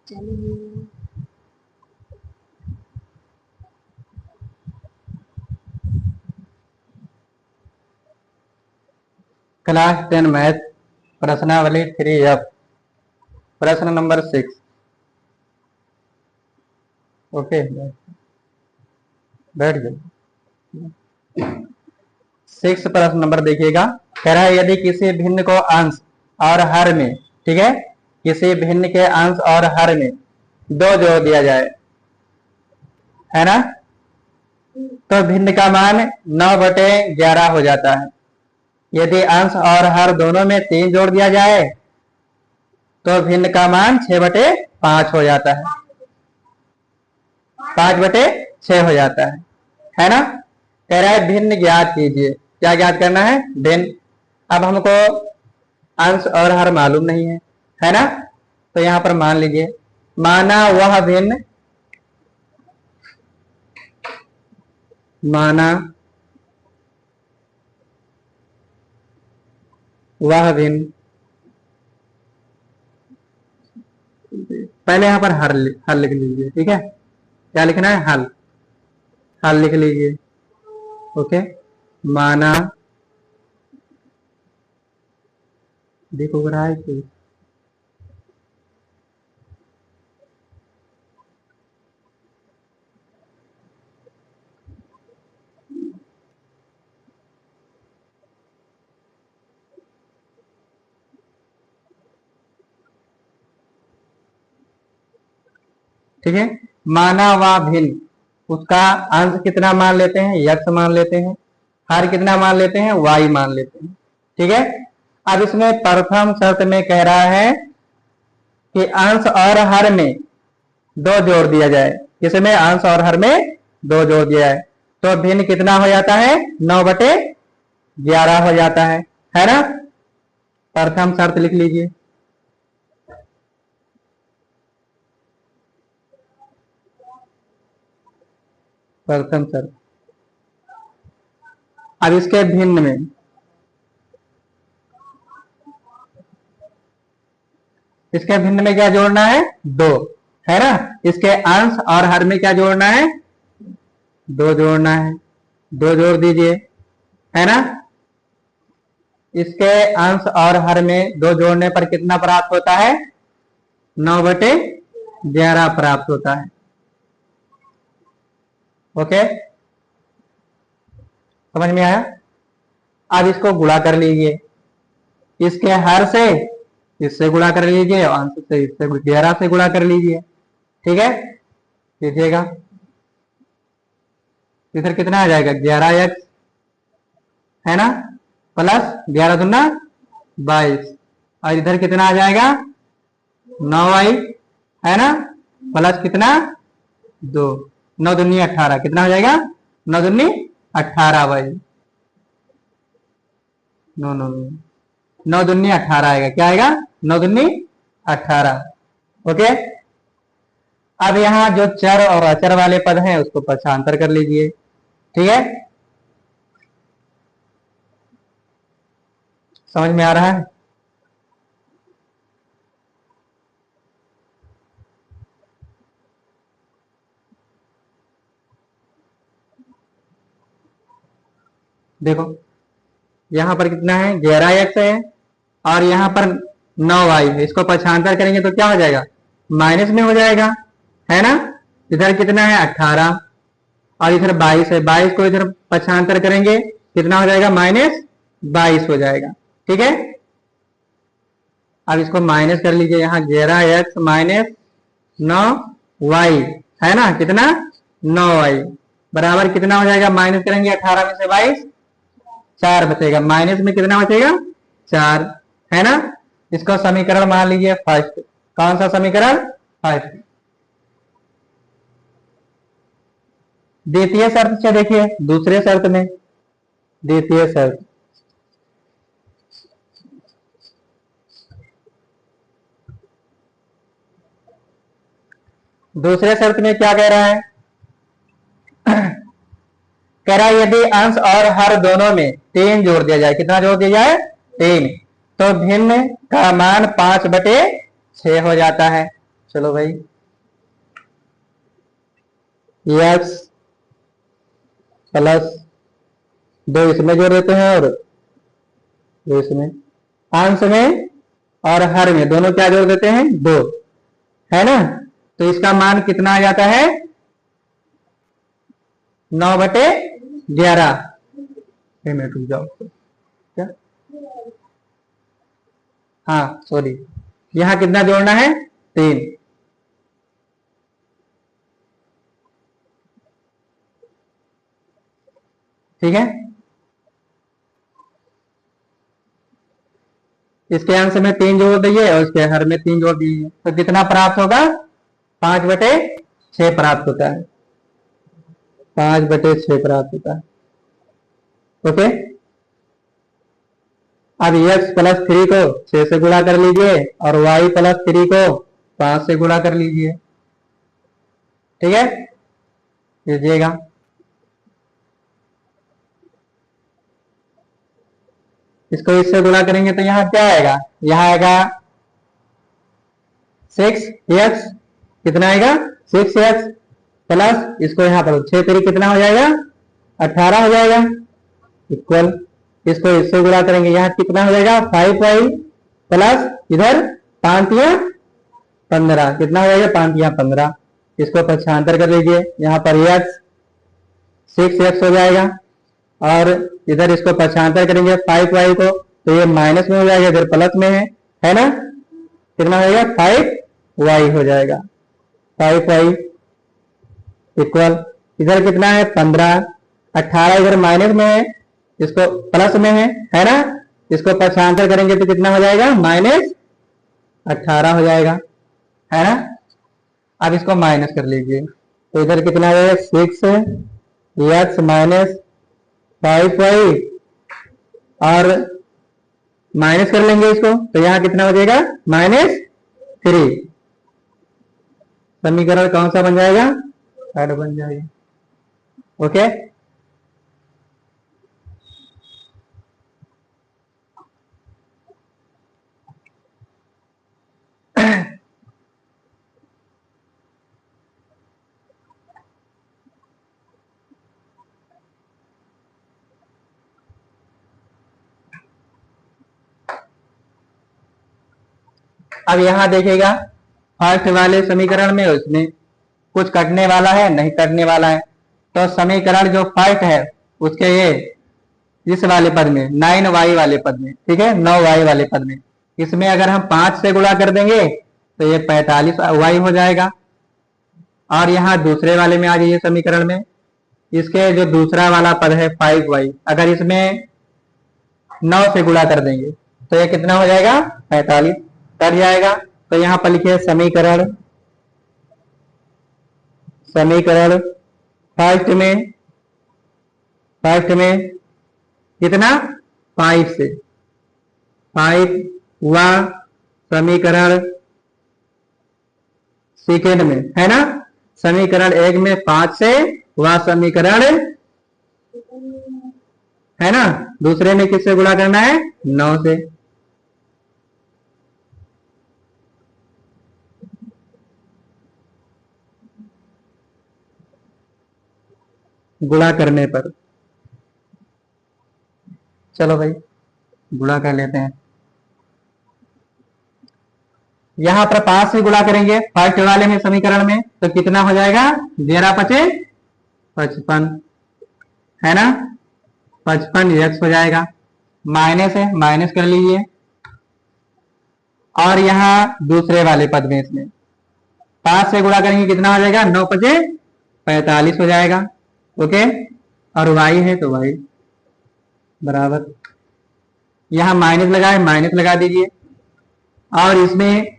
Class 10 math प्रश्नावली 3F प्रश्न number 6। Okay, बैठ जाओ। 6 प्रश्न नंबर देखिएगा। कह रहा है यदि किसी भिन्न को अंश और हर में, ठीक है, किसी भिन्न के अंश और हर में 2 जोड़ दिया जाए, है ना, तो भिन्न का मान 9/11 हो जाता है। यदि अंश और हर दोनों में 3 जोड़ दिया जाए तो भिन्न का मान 6/5 हो जाता है, 5/6 हो जाता है ना। कह रहा है भिन्न ज्ञात कीजिए। क्या ज्ञात करना है? भिन्न। अब हमको अंश और हर मालूम नहीं है ना, तो यहां पर मान लीजिए, माना वह भिन्न, माना वह भिन्न, पहले यहां पर हल लिख लीजिए, ठीक है। क्या लिखना है? हल लिख लीजिए। ओके, माना, देखो रहा है कि ठीक है। माना व भिन्न, उसका अंश कितना मान लेते हैं? x मान लेते हैं। हर कितना मान लेते हैं? y मान लेते हैं, ठीक है। अब इसमें प्रथम शर्त में कह रहा है कि अंश और हर में 2 जोड़ दिया जाए। किसमें? अंश और हर में 2 जोड़ दिया है, तो भिन्न कितना हो जाता है? 9/11 हो जाता है ना। प्रथम शर्त लिख लीजिए। प्रथम शर्त। अब इसके भिन्न में, इसके भिन्न में क्या जोड़ना है? 2, है ना। इसके अंश और हर में क्या जोड़ना है? 2 जोड़ना है। 2 जोड़ दीजिए, है ना। इसके अंश और हर में 2 जोड़ने पर कितना प्राप्त होता है? 9/11 प्राप्त होता है। ओके, समझ में आया? अब इसको गुणा कर लीजिए, इसके हर से इससे गुणा कर लीजिए, अंश से इससे 11 से गुणा कर लीजिए, ठीक है। लीजिएगा, इधर कितना आ जाएगा? 11x, है ना, प्लस 11 दूना 22, और इधर कितना आ जाएगा? 9y, है ना, प्लस कितना? 2, 9 दूनी 18, कितना हो जाएगा? 9 दूनी 18 भाई, 9 दूनी 18 आएगा। क्या आएगा? 9 दूनी 18। ओके, अब यहाँ जो चर और अचर वाले पद हैं उसको पक्षांतर कर लीजिए, ठीक है। समझ में आ रहा है? देखो यहां पर कितना है? 11x है, और यहां पर 9y है। इसको पक्षांतर करेंगे तो क्या हो जाएगा? माइनस में हो जाएगा, है ना। इधर कितना है? 18, और इधर 22 है। 22 को इधर पक्षांतर करेंगे कितना हो जाएगा? -22 हो जाएगा, ठीक है। अब इसको माइनस कर लीजिए, यहाँ 11x माइनस 9y, है ना, कितना? 9y बराबर कितना हो जाएगा? माइनस करेंगे 18 में से 22, 4 बचेगा। माइनस में कितना बचेगा? 4, है ना। इसको समीकरण मान लीजिए फर्स्ट। कौन सा समीकरण? फर्स्ट। द्वितीय शर्त से देखिए, दूसरे शर्त में, द्वितीय शर्त, दूसरे शर्त में क्या कह रहा है? कह रहा है यदि अंश और हर दोनों में 3 जोड़ दिया जाए। कितना जोड़ दिया जाए? 3, तो भिन्न का मान 5/6 हो जाता है। चलो भाई, एक्स प्लस 2 इसमें जोड़ देते हैं और 2 इसमें, अंश में और हर में दोनों क्या जोड़ देते हैं 2, है ना। तो इसका मान कितना आ जाता है 9/11। मिनट रुक जाओ, क्या, हाँ सॉरी, यहां कितना जोड़ना है 3। ठीक है, इसके अंश में 3 जोड़ दिए और इसके हर में 3 जोड़ दिए, तो कितना प्राप्त होगा 5/6 प्राप्त होता है, 5/6 प्राप्त होता है। ओके, अब x प्लस 3 को 6 से गुणा कर लीजिए और y प्लस 3 को 5 से गुणा कर लीजिए। ठीक है, लीजिएगा, इसको इससे गुणा करेंगे तो यहाँ क्या आएगा, यहाँ आएगा 6x, कितना आएगा 6x प्लस इसको यहाँ पर 6 3 कितना हो जाएगा 18 हो जाएगा, इक्वल इसको इससे गुणा करेंगे, यहाँ कितना हो जाएगा 5y प्लस इधर 5 या 15, कितना हो जाएगा 5 या 15, इसको पक्षांतर कर लीजिए, यहाँ पर x 6x हो जाएगा और इधर इसको पक्षांतर करेंगे 5y को, तो ये माइनस में हो जाएगा, इधर प्लस में है ना, कितना हो जाएगा 5y हो जाएगा, 5y इक्वल इधर कितना है 15, 18 इधर माइनस में है, इसको प्लस में है ना, इसको पक्षांतर करेंगे तो कितना हो जाएगा -18 हो जाएगा, है ना। अब इसको माइनस कर लीजिए, तो इधर कितना हो जाएगा 6x माइनस 5y और माइनस कर लेंगे इसको, तो यहाँ कितना हो जाएगा -3, समीकरण कौन सा बन जाएगा, थर्ड बन जाएगा। ओके, अब यहां देखिएगा फर्स्ट वाले समीकरण में उसमें कुछ कटने वाला है नहीं कटने वाला है, तो समीकरण जो फर्स्ट है उसके ये इस वाले पद में 9y वाले पद में, ठीक है 9y वाले पद में, इसमें अगर हम 5 से गुणा कर देंगे तो ये 45y हो जाएगा। और यहाँ दूसरे वाले में आ जाइए समीकरण में, इसके जो दूसरा वाला पद है 5y, अगर इसमें 9 से गुणा कर देंगे तो ये कितना हो जाएगा 45 कट जाएगा। तो यहाँ पर लिखिए समीकरण फर्स्ट में कितना 5 से 5 हुआ, समीकरण सेकेंड में है ना, समीकरण एक में 5 से हुआ समीकरण है ना, दूसरे में किससे गुणा करना है 9 से। गुणा करने पर, चलो भाई गुणा कर लेते हैं, यहां पर 5 से गुणा करेंगे फर्स्ट वाले में समीकरण में, तो कितना हो जाएगा 11×5 = 55 है ना, 55x हो जाएगा, माइनस है माइनस कर लीजिए। और यहां दूसरे वाले पद में इसमें 5 से गुणा करेंगे कितना हो जाएगा 9×5 = 45 हो जाएगा। ओके, और y है तो y बराबर, यहां माइनस लगाए माइनस लगा दीजिए, और इसमें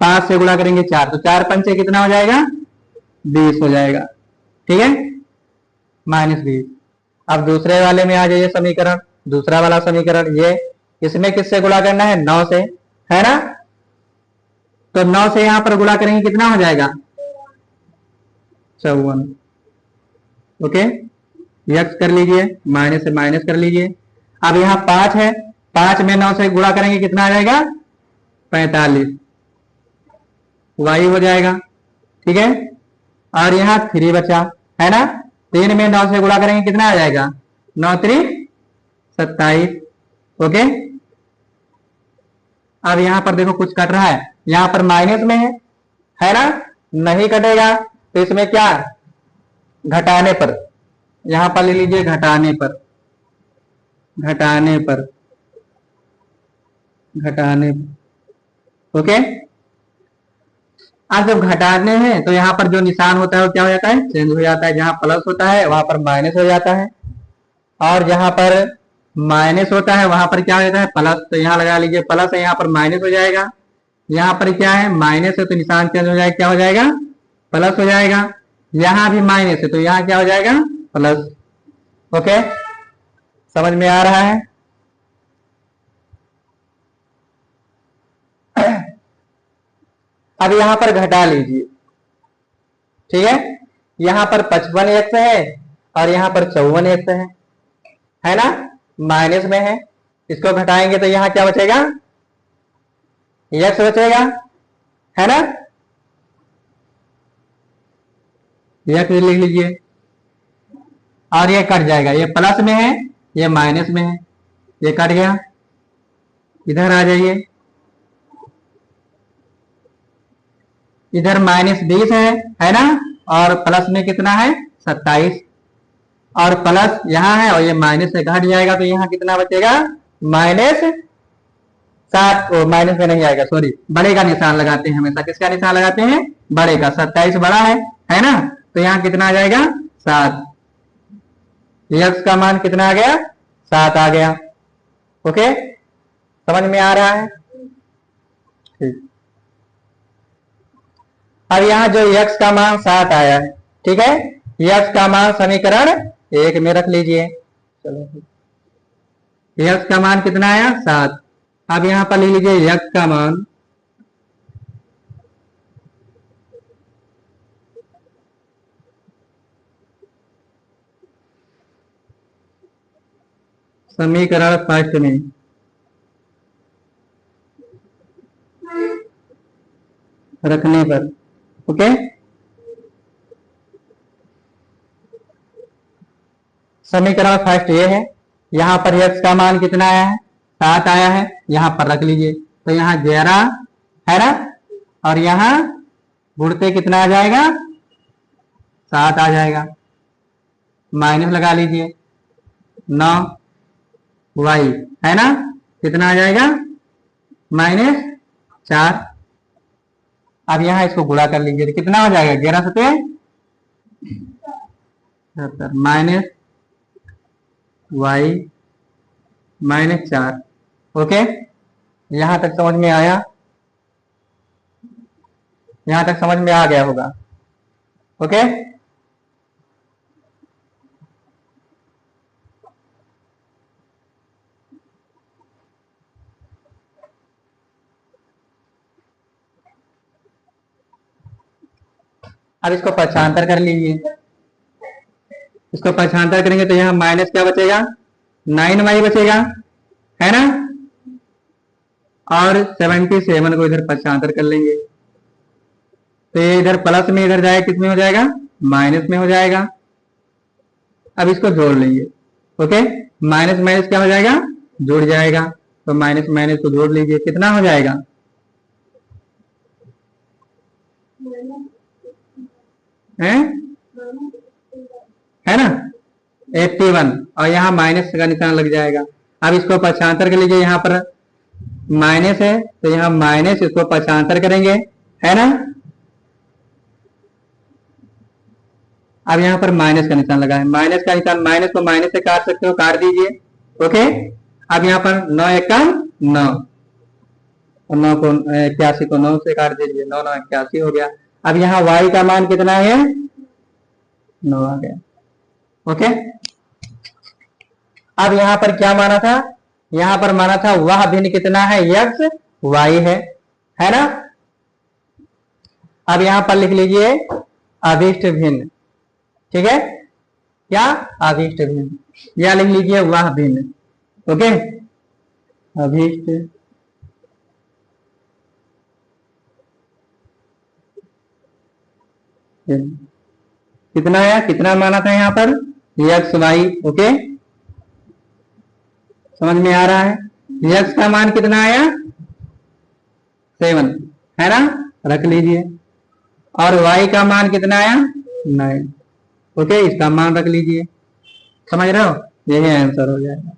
5 से गुणा करेंगे 4, तो 4 पंचे कितना हो जाएगा 20 हो जाएगा, ठीक है -20। अब दूसरे वाले में आ जाइए समीकरण, दूसरा वाला समीकरण ये, इसमें किससे गुणा करना है 9 से, है ना, तो 9 से यहां पर गुणा करेंगे कितना हो जाएगा 54। ओके, यक्स कर लीजिए, माइनस से माइनस कर लीजिए। अब यहाँ 5 है, 5 में 9 से गुणा करेंगे कितना आ जाएगा 45, वाई हो जाएगा, ठीक है। और यहाँ 3 बचा, है ना। 3 में 9 से गुणा करेंगे कितना आ जाएगा, 9 3 27। ओके। अब यहाँ पर देखो कुछ कट रहा है, यहाँ पर माइनस में है ना, नहीं कटेगा तो इसमें क्या, घटाने पर, यहां पर ले लीजिए घटाने पर, घटाने पर, घटाने पर। ओके। अब जब घटाने हैं तो यहाँ पर जो निशान होता है वो क्या हो जाता है, चेंज हो जाता है। जहां प्लस होता है वहां पर माइनस हो जाता है, और जहां पर माइनस होता है वहां पर क्या हो जाता है, प्लस। तो यहाँ लगा लीजिए प्लस है, यहाँ पर माइनस हो जाएगा। यहाँ पर क्या है, माइनस है तो निशान चेंज हो जाएगा, क्या हो जाएगा, प्लस हो जाएगा। यहाँ भी माइनस है तो यहाँ क्या हो जाएगा, प्लस। ओके, समझ में आ रहा है। अब यहाँ पर घटा लीजिए, ठीक है। यहाँ पर 55x है और यहाँ पर 54x है ना, माइनस में है। इसको घटाएंगे तो यहाँ क्या बचेगा, x बचेगा, है ना। x लिख लीजिए, और ये कट जाएगा, ये प्लस में है ये माइनस में है, ये कट गया। इधर आ जाइए, इधर -20 है ना, और प्लस में कितना है 27, और प्लस यहाँ है और ये माइनस से घट जाएगा तो यहाँ कितना बचेगा, -7। माइनस में नहीं आएगा, सॉरी, बड़े का निशान लगाते हैं हमेशा। किसका निशान लगाते हैं, बड़े का। 27 बड़ा है ना, तो यहाँ कितना आ जाएगा 7। x का मान कितना आ गया, 7 आ गया। ओके, समझ में आ रहा है, ठीक। अब यहाँ जो x का मान 7 आया है, ठीक है, x का मान समीकरण 1 में रख लीजिए। चलो, x का मान कितना आया, 7। अब यहाँ पर ले लीजिए x का मान, समीकरण फर्स्ट में रखने पर। ओके, समीकरण फर्स्ट ये है। यहाँ पर x का मान कितना आया है, 7 आया है, यहाँ पर रख लीजिए। तो यहाँ 11 है ना, और यहाँ गुणते कितना आ जाएगा, 7 आ जाएगा। माइनस लगा लीजिए, 9 y है ना, कितना आ जाएगा, -4। अब यहाँ इसको गुणा कर लीजिए तो कितना हो जाएगा, 11 सते माइनस y -4। ओके, यहां तक समझ में आया, यहां तक समझ में आ गया होगा। ओके, अब इसको पक्षांतर कर लीजिए। इसको पक्षांतर करेंगे तो यहाँ माइनस क्या बचेगा, 9y बचेगा, है ना, और 77 को इधर पक्षांतर कर लेंगे तो ये इधर प्लस में इधर जाएगा, किस में हो जाएगा, माइनस में हो जाएगा। अब इसको जोड़ लेंगे। ओके, माइनस माइनस क्या हो जाएगा, जुड़ जाएगा। तो माइनस माइनस को जोड़ लीजिए, कितना हो जाएगा, है ना, 81, और यहाँ माइनस का निशान लग जाएगा। अब इसको पक्षांतर कर लीजिए, यहाँ पर माइनस है तो यहाँ माइनस, इसको पक्षांतर करेंगे, है ना। अब यहाँ पर माइनस का निशान लगा है, माइनस का निशान, माइनस को माइनस से काट सकते हो, काट दीजिए। ओके, अब यहाँ पर 9 1 9, और 9 को 81 को 9 से काट दीजिए, 9 9 81 हो गया। अब यहाँ y का मान कितना है, 9 आ गया। ओके, अब यहाँ पर क्या माना था, यहाँ पर माना था वह भिन्न कितना है, x y है ना। अब यहाँ पर लिख लीजिए अभिष्ट भिन्न, ठीक है, क्या, अभिष्ट भिन्न, या लिख लीजिए वह भिन्न। ओके, अभिष्ट कितना आया, कितना माना था यहाँ पर, एक्स वाई। ओके, समझ में आ रहा है। एक्स का मान कितना आया, 7 है ना, रख लीजिए। और y का मान कितना आया, 9। ओके, इसका मान रख लीजिए। समझ रहे हो, यही आंसर हो जाएगा।